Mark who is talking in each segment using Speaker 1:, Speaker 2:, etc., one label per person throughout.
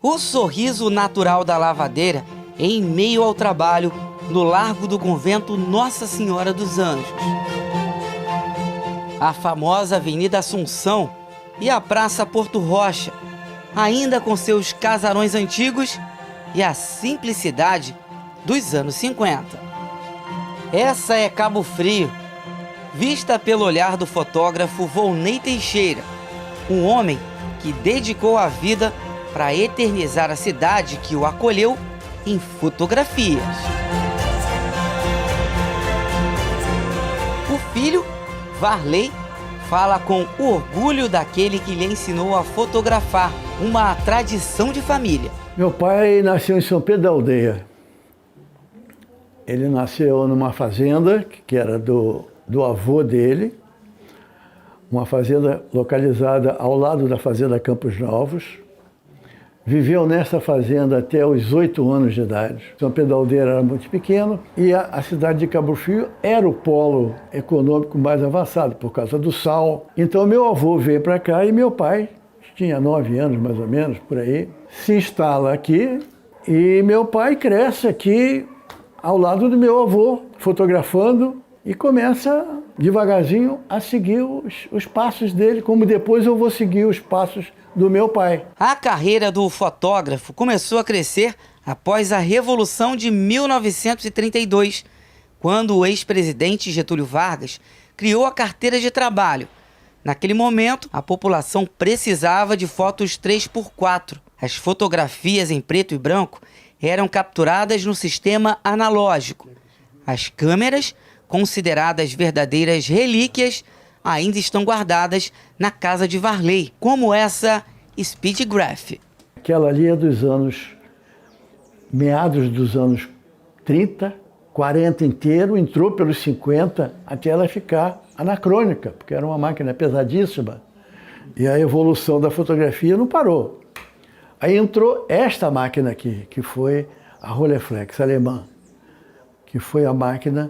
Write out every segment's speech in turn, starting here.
Speaker 1: O sorriso natural da lavadeira em meio ao trabalho no largo do convento Nossa Senhora dos Anjos. A famosa Avenida Assunção e a Praça Porto Rocha, ainda com seus casarões antigos e a simplicidade dos anos 50. Essa é Cabo Frio, vista pelo olhar do fotógrafo Volney Teixeira, um homem que dedicou a vida para eternizar a cidade que o acolheu em fotografias. O filho, Varley, fala com orgulho daquele que lhe ensinou a fotografar, uma tradição de família.
Speaker 2: Meu pai nasceu em São Pedro da Aldeia. Ele nasceu numa fazenda que era do avô dele, uma fazenda localizada ao lado da fazenda Campos Novos. Viveu nessa fazenda até os 8 anos de idade. São Pedro da Aldeia era muito pequeno e a cidade de Cabo Frio era o polo econômico mais avançado por causa do sal. Então meu avô veio para cá e meu pai, tinha 9 anos mais ou menos, por aí, se instala aqui e meu pai cresce aqui ao lado do meu avô, fotografando e começa devagarzinho a seguir os passos dele, como depois eu vou seguir os passos do meu pai.
Speaker 1: A carreira do fotógrafo começou a crescer após a Revolução de 1932, quando o ex-presidente Getúlio Vargas criou a carteira de trabalho. Naquele momento, a população precisava de fotos 3x4. As fotografias em preto e branco eram capturadas no sistema analógico. As câmeras, consideradas verdadeiras relíquias, ainda estão guardadas na casa de Varley, como essa Speedgraph.
Speaker 2: Aquela ali é dos anos, meados dos anos 30, 40 inteiro, entrou pelos 50 até ela ficar anacrônica, porque era uma máquina pesadíssima e a evolução da fotografia não parou. Aí entrou esta máquina aqui, que foi a Rolleiflex alemã, que foi a máquina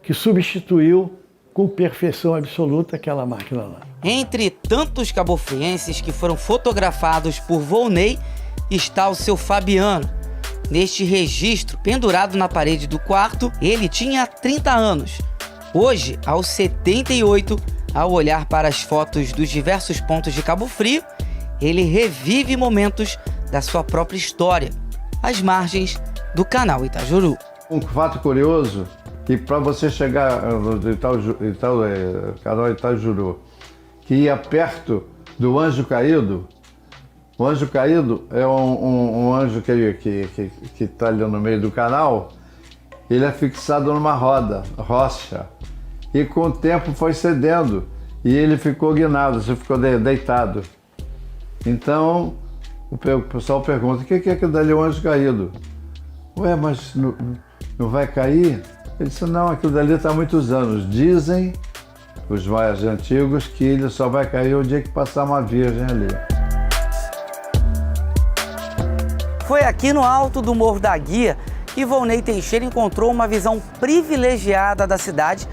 Speaker 2: que substituiu com perfeição absoluta aquela máquina lá.
Speaker 1: Entre tantos cabofrienses que foram fotografados por Volney, está o seu Fabiano. Neste registro, pendurado na parede do quarto, ele tinha 30 anos. Hoje, aos 78, ao olhar para as fotos dos diversos pontos de Cabo Frio, ele revive momentos da sua própria história, às margens do canal Itajuru.
Speaker 3: Um fato curioso, que para você chegar no canal Itajuru, que ia perto do Anjo Caído, o Anjo Caído é um anjo que está ali no meio do canal, ele é fixado numa rocha, e com o tempo foi cedendo, e ele ficou guinado, você ficou deitado. Então, o pessoal pergunta, o que é aquilo dali, o Anjo Caído? Ué, mas não vai cair? Ele disse, não, aquilo dali está há muitos anos. Dizem os mais antigos que ele só vai cair o dia que passar uma virgem ali.
Speaker 1: Foi aqui no alto do Morro da Guia que Volney Teixeira encontrou uma visão privilegiada da cidade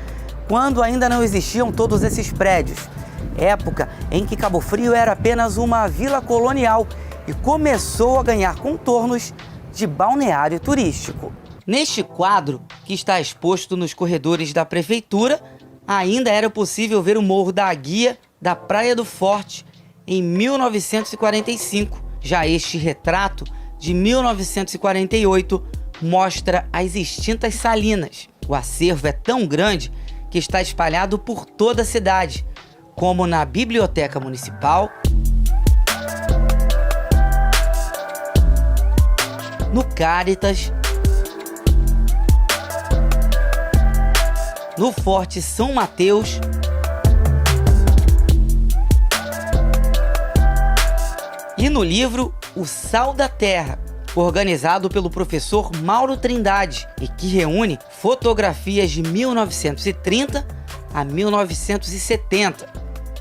Speaker 1: quando ainda não existiam todos esses prédios. Época em que Cabo Frio era apenas uma vila colonial e começou a ganhar contornos de balneário turístico. Neste quadro, que está exposto nos corredores da prefeitura, ainda era possível ver o Morro da Guia da Praia do Forte em 1945. Já este retrato, de 1948, mostra as extintas salinas. O acervo é tão grande que está espalhado por toda a cidade, como na Biblioteca Municipal, no Caritas, no Forte São Mateus e no livro O Sal da Terra, organizado pelo professor Mauro Trindade e que reúne fotografias de 1930 a 1970.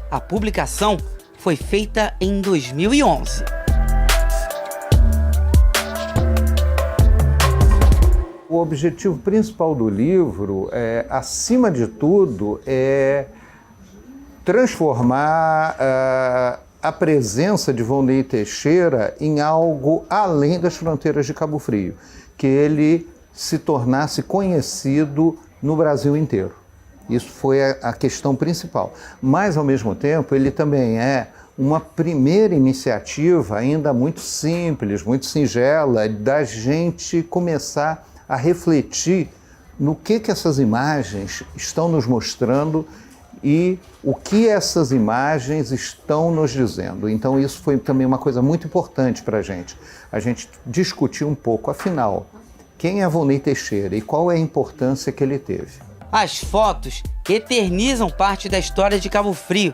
Speaker 1: A publicação foi feita em 2011.
Speaker 4: O objetivo principal do livro, acima de tudo, é transformar a presença de Volney Teixeira em algo além das fronteiras de Cabo Frio, que ele se tornasse conhecido no Brasil inteiro. Isso foi a questão principal. Mas, ao mesmo tempo, ele também é uma primeira iniciativa ainda muito simples, muito singela, da gente começar a refletir no que essas imagens estão nos mostrando e o que essas imagens estão nos dizendo. Então isso foi também uma coisa muito importante para a gente discutir um pouco, afinal, quem é Volney Teixeira e qual é a importância que ele teve.
Speaker 1: As fotos eternizam parte da história de Cabo Frio,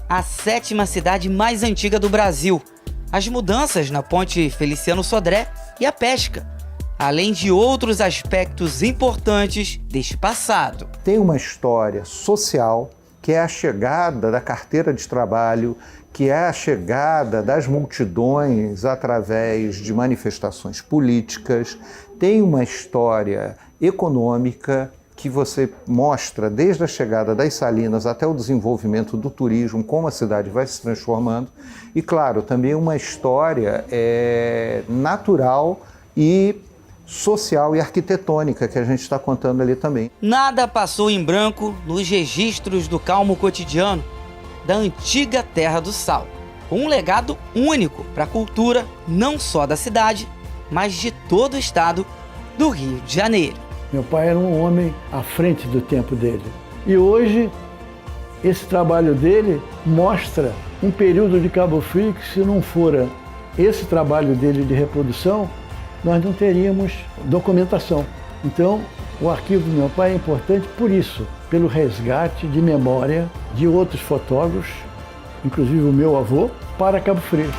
Speaker 1: a 7ª cidade mais antiga do Brasil, as mudanças na ponte Feliciano Sodré e a pesca, além de outros aspectos importantes deste passado.
Speaker 4: Tem uma história social, que é a chegada da carteira de trabalho, que é a chegada das multidões através de manifestações políticas. Tem uma história econômica que você mostra desde a chegada das salinas até o desenvolvimento do turismo, como a cidade vai se transformando. E, claro, também uma história natural e social e arquitetônica que a gente está contando ali também.
Speaker 1: Nada passou em branco nos registros do calmo cotidiano da antiga Terra do Sal, com um legado único para a cultura não só da cidade, mas de todo o estado do Rio de Janeiro.
Speaker 2: Meu pai era um homem à frente do tempo dele. E hoje, esse trabalho dele mostra um período de Cabo Frio que, se não fora esse trabalho dele de reprodução, nós não teríamos documentação. Então, o arquivo do meu pai é importante por isso, pelo resgate de memória de outros fotógrafos, inclusive o meu avô, para Cabo Frio.